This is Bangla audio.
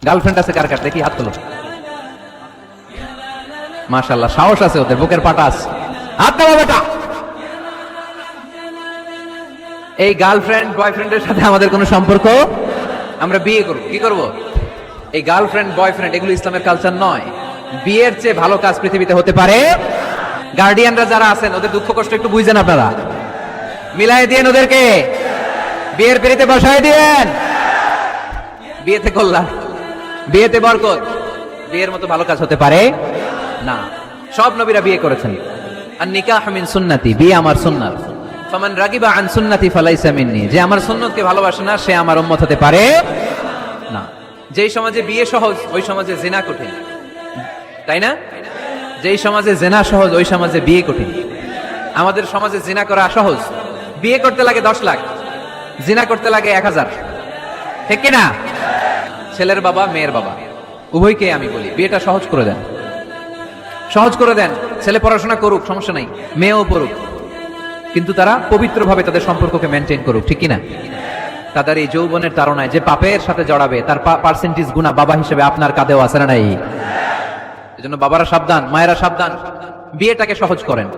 গার্লফ্রেন্ড আছে কার কার? দেখি হাত তোলো। মাশাআল্লাহ, সাহস আছে ওদের, বুকের পাটা আছে। হাত নামা বেটা। এই গার্লফ্রেন্ড বয়ফ্রেন্ডের সাথে আমাদের কোনো সম্পর্ক? আমরা বিয়ে করব, কি করব? এই গার্লফ্রেন্ড বয়ফ্রেন্ড এগুলো ইসলামের কালচার নয়। বিয়ের চেয়ে ভালো কাজ পৃথিবীতে হতে পারে? গার্ডিয়ানরা যারা আছেন ওদের দুঃখ কষ্ট একটু বুঝেন আপনারা, মিলাই দিয়েন ওদেরকে, বিয়ের পিড়িতে বসায় দিয়েন। বিয়েতে কল্যাণ, বিয়েতে বরকত। বিয়ের মতো ভালো কাজ হতে পারে না। সব নবীরা বিয়ে করেছেন। আর নিকাহ মিন সুন্নতি, বিয়ে আমার সুন্নাত। ফামান রাগিবা আন সুন্নতি ফালাইসা মিন্নি, যে আমার সুন্নতকে ভালোবাসে না সে আমার উম্মত হতে পারে না। যেই সমাজে বিয়ে সহজ ওই সমাজে জিনা কঠিন, তাই না? যেই সমাজে জিনা সহজ ওই সমাজে বিয়ে কঠিন। আমাদের সমাজে জিনা করা সহজ, বিয়ে করতে লাগে 10 লাখ, জিনা করতে লাগে 1000, ঠিক কি না? ছেলের বাবা মেয়ের বাবা উভয়কে আমি বলি বিয়েটা সহজ করে দেন, সহজ করে দেন। ছেলে পড়াশোনা করুক, সমস্যা নাই, মেয়েও পড়ুক, কিন্তু তারা পবিত্রভাবে তাদের সম্পর্ককে মেনটেন করুক, ঠিক কিনা? তাদের এই যৌবনের তাড়নায় যে পাপের সাথে জড়াবে তার পার্সেন্টেজ গুণা বাবা হিসেবে আপনার কাঁধেও আছে না নাই? এজন্য বাবারা সাবধান, মায়েরা সাবধান, বিয়েটাকে সহজ করেন।